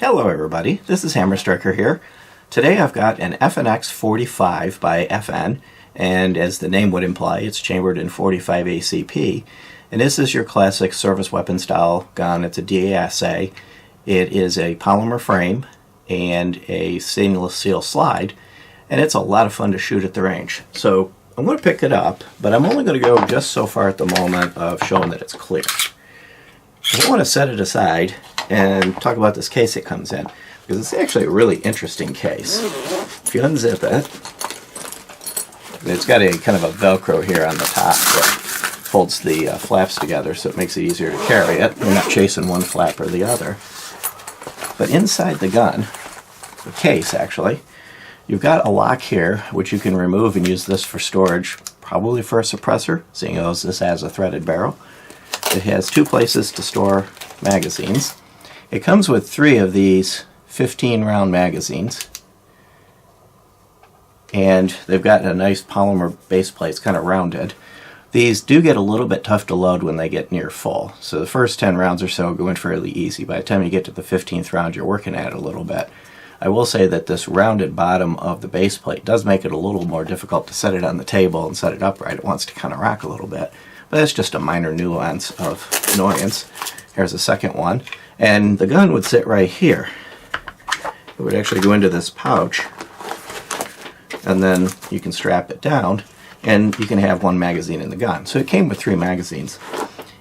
Hello everybody, this is Hammer Striker here. Today I've got an FNX-45 by FN, and as the name would imply, it's chambered in 45 ACP. And this is your classic service weapon style gun. It's a DASA. It is a polymer frame and a stainless steel slide, and it's a lot of fun to shoot at the range. So I'm going to pick it up, but I'm only going to go just so far at the moment of showing that it's clear. I want to set it aside and talk about this case it comes in, because it's actually a really interesting case. If you unzip it, it's got a kind of a Velcro here on the top that holds the flaps together, so it makes it easier to carry it. You're not chasing one flap or the other. But inside the gun, the case actually, you've got a lock here which you can remove and use this for storage, probably for a suppressor, seeing as this has a threaded barrel. It has two places to store magazines. It comes with 3 of these 15 round magazines, and they've got a nice polymer base plate. It's kind of rounded. These do get a little bit tough to load when they get near full, so the first 10 rounds or so go in fairly easy. By the time you get to the 15th round, you're working at it a little bit. I will say that this rounded bottom of the base plate does make it a little more difficult to set it on the table and set it upright. It wants to kind of rock a little bit, but that's just a minor nuance of annoyance. Here's a second one, and the gun would sit right here. It would actually go into this pouch, and then you can strap it down, and you can have 1 magazine in the gun. So it came with 3 magazines.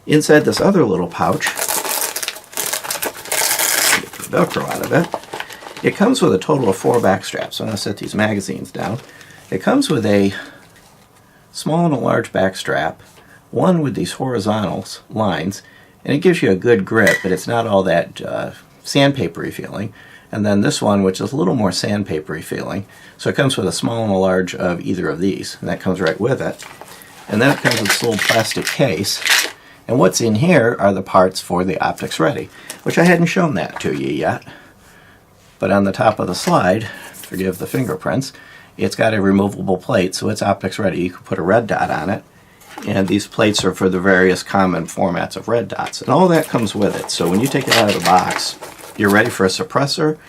Inside this other little pouch, get the Velcro out of it, it comes with a total of 4 back straps. So I'm going to set these magazines down. It comes with a small and a large back strap, one with these horizontal lines, and it gives you a good grip, but it's not all that sandpapery feeling. And then this one, which is a little more sandpapery feeling. So it comes with a small and a large of either of these, and that comes right with it. And then it comes with this little plastic case, and what's in here are the parts for the optics ready, which I hadn't shown that to you yet. But on the top of the slide, forgive the fingerprints, it's got a removable plate, so it's optics ready. You can put a red dot on it, and these plates are for the various common formats of red dots, and all that comes with it. So when you take it out of the box, you're ready for a suppressor.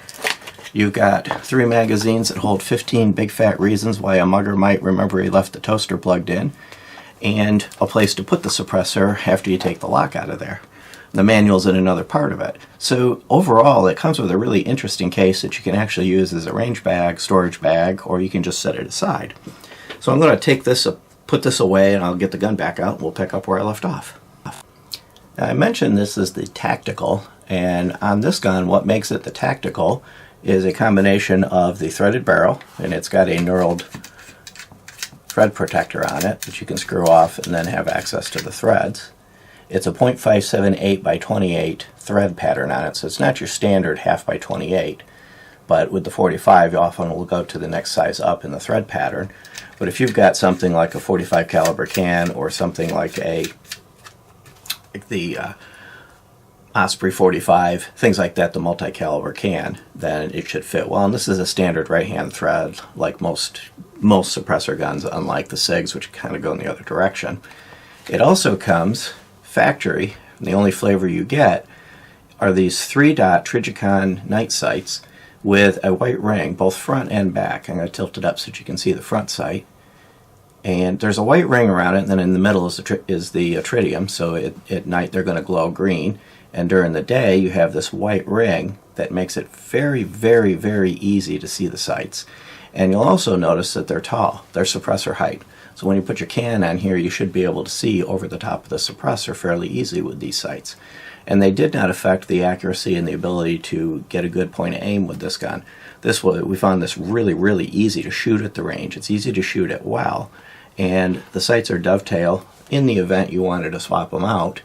You've got 3 magazines that hold 15 big fat reasons why a mugger might remember he left the toaster plugged in, and a place to put the suppressor after you take the lock out of there. The manual's in another part of it. So overall, it comes with a really interesting case that you can actually use as a range bag, storage bag, or you can just set it aside. So I'm going to take this, put this away, and I'll get the gun back out, and we'll pick up where I left off. Now, I mentioned this is the Tactical, and on this gun, what makes it the Tactical is a combination of the threaded barrel, and it's got a knurled thread protector on it that you can screw off and then have access to the threads. It's a .578 by 28 thread pattern on it, so it's not your standard half by 28, but with the 45 you often will go to the next size up in the thread pattern. But if you've got something like a 45 caliber can, or something like the Osprey 45, things like that, the multi-caliber can, then it should fit well. And this is a standard right-hand thread, like most suppressor guns, unlike the SIGs, which kind of go in the other direction. It also comes factory, and the only flavor you get are these 3-dot Trijicon night sights with a white ring, both front and back. I'm going to tilt it up so that you can see the front sight. And there's a white ring around it, and then in the middle is the tritium, so at night they're going to glow green. And during the day you have this white ring that makes it very, very, very easy to see the sights. And you'll also notice that they're tall. They're suppressor height. So when you put your can on here, you should be able to see over the top of the suppressor fairly easy with these sights. And they did not affect the accuracy and the ability to get a good point of aim with this gun. We found this really, really easy to shoot at the range. It's easy to shoot it well, and the sights are dovetail in the event you wanted to swap them out.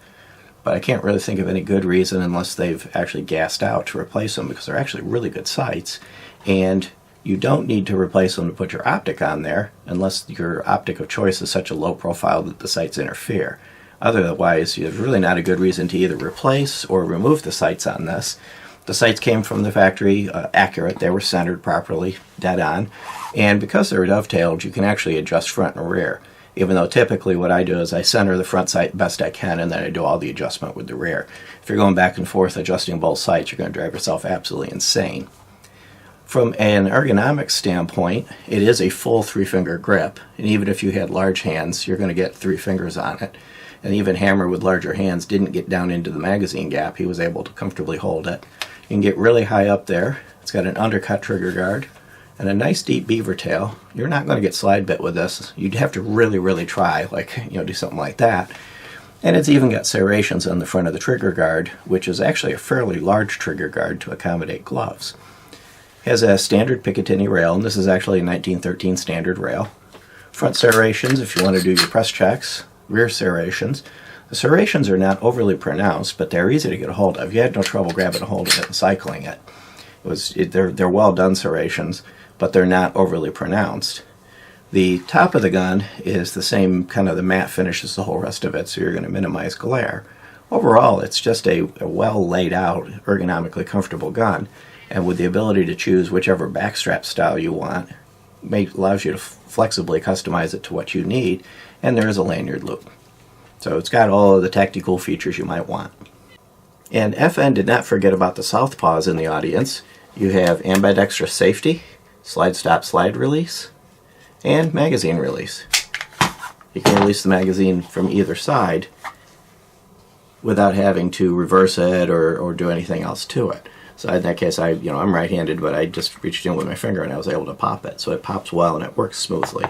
But I can't really think of any good reason, unless they've actually gassed out, to replace them, because they're actually really good sights. And you don't need to replace them to put your optic on there, unless your optic of choice is such a low profile that the sights interfere. Otherwise, there's really not a good reason to either replace or remove the sights on this. The sights came from the factory accurate. They were centered properly, dead on. And because they're dovetailed, you can actually adjust front and rear. even though typically what I do is I center the front sight best I can, and then I do all the adjustment with the rear. If you're going back and forth adjusting both sights, you're going to drive yourself absolutely insane. From an ergonomics standpoint, it is a full 3-finger grip, and even if you had large hands, you're going to get 3 fingers on it. And even Hammer with larger hands didn't get down into the magazine gap. He was able to comfortably hold it. You can get really high up there. It's got an undercut trigger guard and a nice deep beaver tail. You're not going to get slide bit with this. You'd have to really try, do something like that. And it's even got serrations on the front of the trigger guard, which is actually a fairly large trigger guard to accommodate gloves. It has a standard Picatinny rail, and this is actually a 1913 standard rail. Front serrations if you want to do your press checks. Rear serrations. The serrations are not overly pronounced, but they're easy to get a hold of. You had no trouble grabbing a hold of it and cycling it. They're well done serrations, but they're not overly pronounced. The top of the gun is the same kind of the matte finish as the whole rest of it, so you're going to minimize glare. Overall, it's just a well laid out, ergonomically comfortable gun, and with the ability to choose whichever backstrap style you want, allows you to flexibly customize it to what you need, and there is a lanyard loop. So it's got all of the tactical features you might want. And FN did not forget about the southpaws in the audience. You have ambidextrous safety, slide stop slide release, and magazine release. You can release the magazine from either side without having to reverse it or do anything else to it. So in that case, I'm right-handed, but I just reached in with my finger and I was able to pop it. So it pops well and it works smoothly.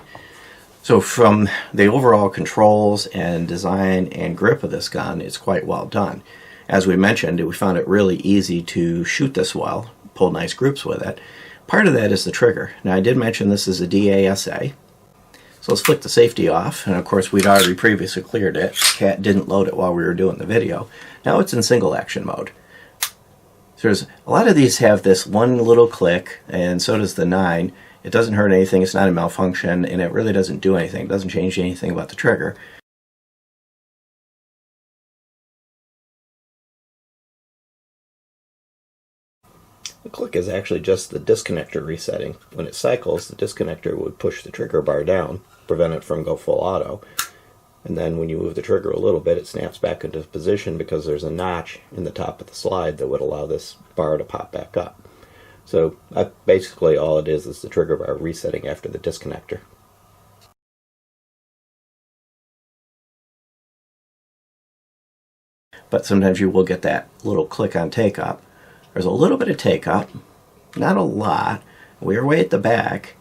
So from the overall controls and design and grip of this gun, it's quite well done. As we mentioned, we found it really easy to shoot this well, pull nice groups with it. Part of that is the trigger. Now I did mention this is a DASA. So let's flick the safety off, and of course we'd already previously cleared it. Cat didn't load it while we were doing the video. Now it's in single action mode. So a lot of these have this one little click, and so does the 9. It doesn't hurt anything, it's not a malfunction, and it really doesn't do anything. It doesn't change anything about the trigger. The click is actually just the disconnector resetting. When it cycles, the disconnector would push the trigger bar down, prevent it from go full auto. And then when you move the trigger a little bit, it snaps back into position because there's a notch in the top of the slide that would allow this bar to pop back up. So basically all it is the trigger bar resetting after the disconnector. But sometimes you will get that little click on take up. There's a little bit of take up, not a lot. We're way at the back,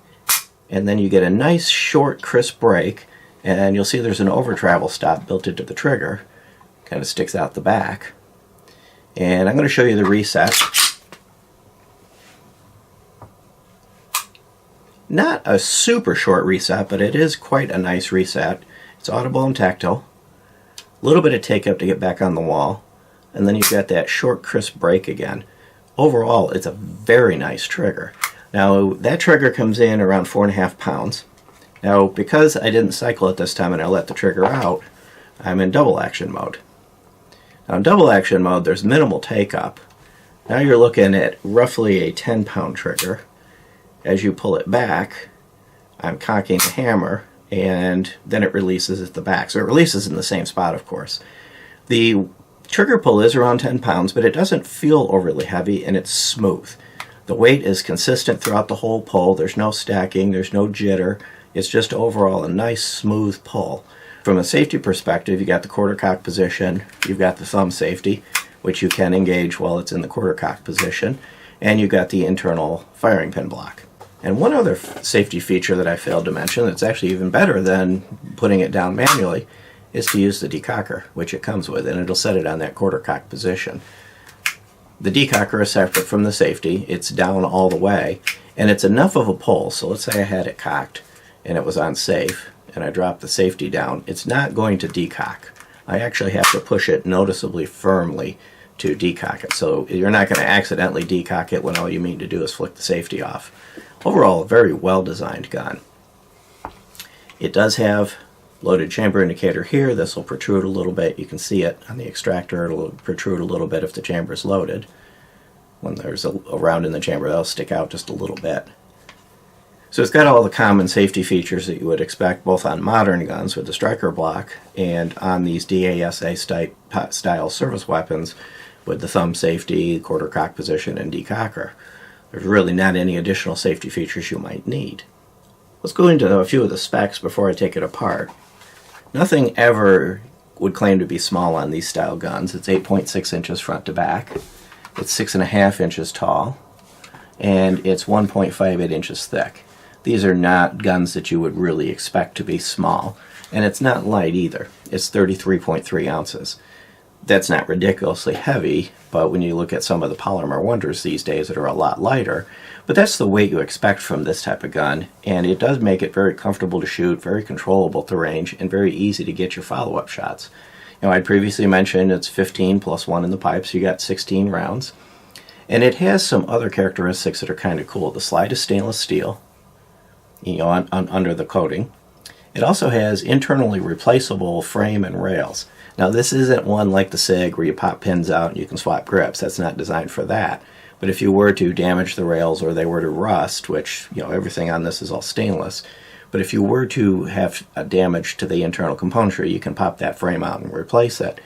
and then you get a nice short crisp break, and you'll see there's an over travel stop built into the trigger. Kind of sticks out the back. And I'm going to show you the reset. Not a super short reset, but it is quite a nice reset. It's audible and tactile. A little bit of take up to get back on the wall, and then you've got that short crisp break again. Overall, it's a very nice trigger. Now, that trigger comes in around 4.5 pounds. Now, because I didn't cycle it this time and I let the trigger out, I'm in double action mode. Now, in double action mode, there's minimal take up. Now you're looking at roughly a 10-pound trigger. As you pull it back, I'm cocking the hammer, and then it releases at the back. So it releases in the same spot, of course. The trigger pull is around 10 pounds, but it doesn't feel overly heavy, and it's smooth. The weight is consistent throughout the whole pull. There's no stacking, there's no jitter. It's just overall a nice smooth pull. From a safety perspective, you got the quarter cock position, you've got the thumb safety, which you can engage while it's in the quarter cock position, and you've got the internal firing pin block. And one other safety feature that I failed to mention that's actually even better than putting it down manually is to use the decocker, which it comes with, and it'll set it on that quarter cock position. The decocker is separate from the safety. It's down all the way, and it's enough of a pull. So let's say I had it cocked and it was on safe, and I dropped the safety down. It's not going to decock. I actually have to push it noticeably firmly to decock it. So you're not going to accidentally decock it when all you mean to do is flick the safety off. Overall, a very well-designed gun. It does have loaded chamber indicator here. This will protrude a little bit. You can see it on the extractor. It'll protrude a little bit if the chamber is loaded. When there's a round in the chamber, that'll stick out just a little bit. So it's got all the common safety features that you would expect both on modern guns with the striker block and on these DASA style service weapons with the thumb safety, quarter cock position, and decocker. There's really not any additional safety features you might need. Let's go into a few of the specs before I take it apart. Nothing ever would claim to be small on these style guns. It's 8.6 inches front to back. It's 6.5 inches tall, and it's 1.58 inches thick. These are not guns that you would really expect to be small, and it's not light either. It's 33.3 ounces. That's not ridiculously heavy, but when you look at some of the polymer wonders these days that are a lot lighter, but that's the weight you expect from this type of gun, and it does make it very comfortable to shoot, very controllable to range, and very easy to get your follow-up shots. You know, I'd previously mentioned it's 15 plus 1 in the pipe, so you got 16 rounds. And it has some other characteristics that are kind of cool. The slide is stainless steel, you know, under the coating. It also has internally replaceable frame and rails. Now this isn't one like the SIG where you pop pins out and you can swap grips. That's not designed for that. But if you were to damage the rails or they were to rust, which, you know, everything on this is all stainless, but if you were to have a damage to the internal componentry, you can pop that frame out and replace it.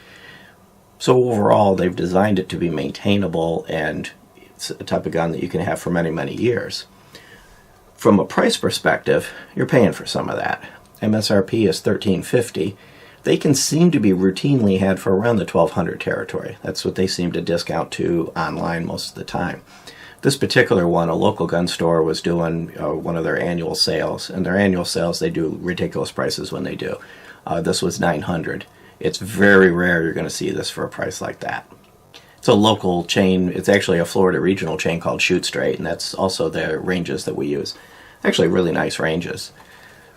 So overall, they've designed it to be maintainable, and it's a type of gun that you can have for many, many years. From a price perspective, you're paying for some of that. MSRP is $13.50. They can seem to be routinely had for around the $1,200 territory. That's what they seem to discount to online most of the time. This particular one, a local gun store was doing one of their annual sales, and their annual sales, they do ridiculous prices when they do. This was $900. It's very rare you're going to see this for a price like that. It's a local chain. It's actually a Florida regional chain called Shoot Straight, and that's also the ranges that we use. Actually really nice ranges.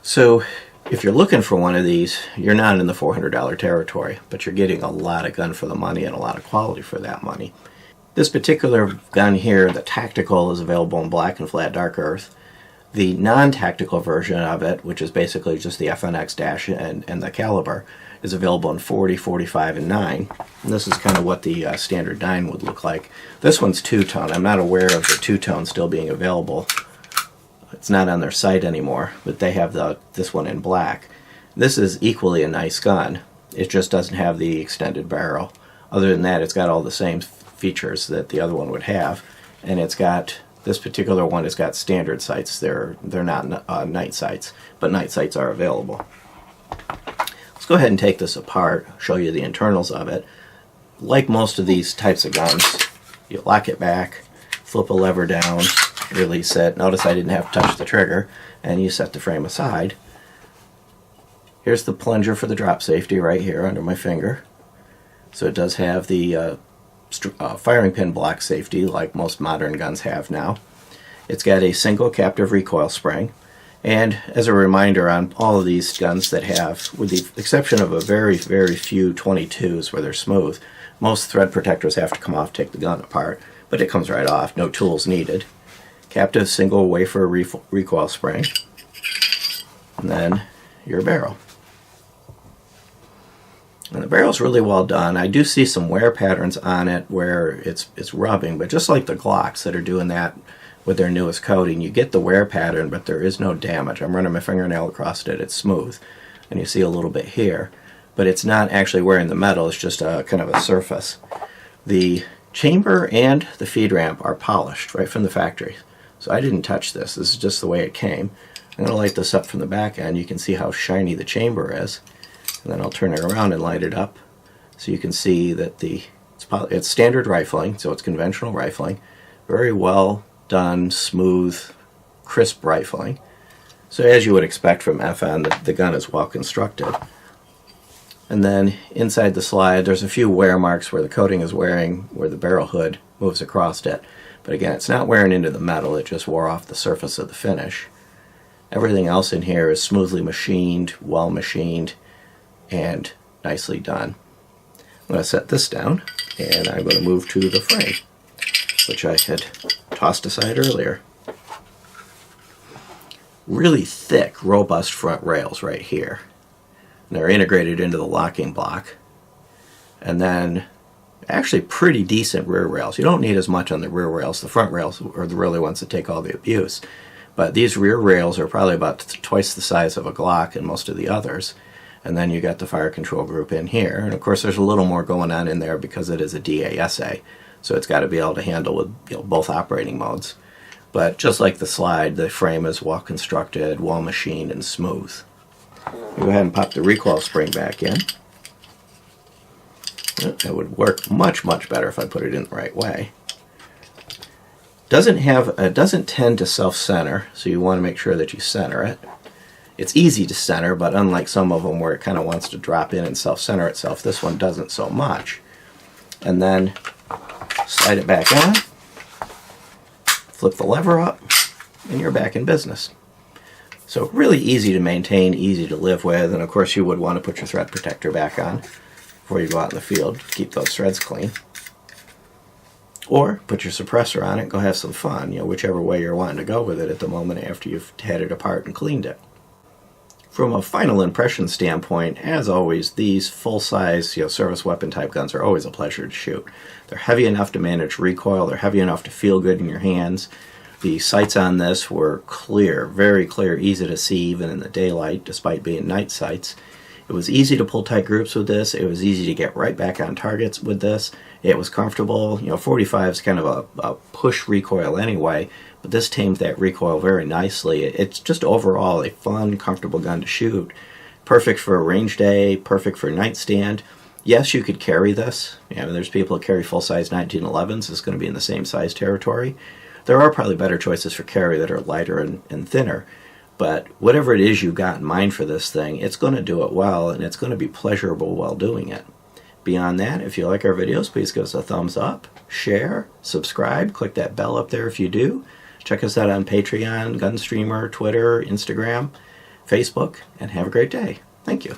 So if you're looking for one of these, you're not in the $400 territory, but you're getting a lot of gun for the money and a lot of quality for that money. This particular gun here, the Tactical, is available in black and flat dark earth. The non-tactical version of it, which is basically just the FNX dash and the caliber, is available in 40, 45, and 9. And this is kind of what the standard 9 would look like. This one's two-tone. I'm not aware of the two-tone still being available. It's not on their site anymore, but they have this one in black. This is equally a nice gun. It just doesn't have the extended barrel. Other than that, it's got all the same features that the other one would have, and it's got, this particular one has got standard sights. They're not night sights, but night sights are available. Let's go ahead and take this apart, show you the internals of it. Like most of these types of guns, you lock it back, flip a lever down, release it. Notice I didn't have to touch the trigger, and you set the frame aside. Here's the plunger for the drop safety right here under my finger. So it does have the firing pin block safety like most modern guns have now. It's got a single captive recoil spring, and as a reminder on all of these guns that have, with the exception of a very, very few 22s where they're smooth, most thread protectors have to come off, take the gun apart, but it comes right off, no tools needed. Captive single wafer recoil spring, and then your barrel. And the barrel's really well done. I do see some wear patterns on it where it's rubbing, but just like the Glocks that are doing that with their newest coating, you get the wear pattern, but there is no damage. I'm running my fingernail across it, it's smooth, and you see a little bit here, but it's not actually wearing the metal, it's just a kind of a surface. The chamber and the feed ramp are polished right from the factory, so I didn't touch this. This is just the way it came. I'm going to light this up from the back end. You can see how shiny the chamber is. And then I'll turn it around and light it up so you can see that it's standard rifling, so it's conventional rifling. Very well done, smooth, crisp rifling. So as you would expect from FN, the gun is well constructed. And then inside the slide, there's a few wear marks where the coating is wearing, where the barrel hood moves across it. But again, it's not wearing into the metal, it just wore off the surface of the finish. Everything else in here is smoothly machined, well machined, and nicely done. I'm going to set this down, and I'm going to move to the frame, which I had tossed aside earlier. Really thick, robust front rails right here. And they're integrated into the locking block. And then actually pretty decent rear rails. You don't need as much on the rear rails. The front rails are the really ones that take all the abuse. But these rear rails are probably about twice the size of a Glock and most of the others. And then you got the fire control group in here. And of course there's a little more going on in there because it is a DASA. So it's got to be able to handle with both operating modes. But just like the Slide, the frame is well constructed, well machined, and smooth. Go ahead and pop the recoil spring back in. It would work much, much better if I put it in the right way. Doesn't tend to self-center, so you want to make sure that you center it. It's easy to center, but unlike some of them where it kind of wants to drop in and self-center itself, this one doesn't so much. And then slide it back on, flip the lever up, and you're back in business. So really easy to maintain, easy to live with, and of course you would want to put your thread protector back on before you go out in the field to keep those threads clean. Or put your suppressor on it, go have some fun, whichever way you're wanting to go with it at the moment after you've had it apart and cleaned it. From a final impression standpoint, as always, these full-size service weapon type guns are always a pleasure to shoot. They're heavy enough to manage recoil, they're heavy enough to feel good in your hands. The sights on this were clear, very clear, easy to see even in the daylight despite being night sights. It was easy to pull tight groups with this. It was easy to get right back on targets with this. It was comfortable. 45 is kind of a push recoil anyway, but this tamed that recoil very nicely. It's just overall a fun, comfortable gun to shoot. Perfect for a range day, perfect for a nightstand. Yes, you could carry this. There's people that carry full-size 1911s. It's going to be in the same size territory. There are probably better choices for carry that are lighter and thinner. But whatever it is you've got in mind for this thing, it's going to do it well, and it's going to be pleasurable while doing it. Beyond that, if you like our videos, please give us a thumbs up, share, subscribe, click that bell up there if you do. Check us out on Patreon, Gunstreamer, Twitter, Instagram, Facebook, and have a great day. Thank you.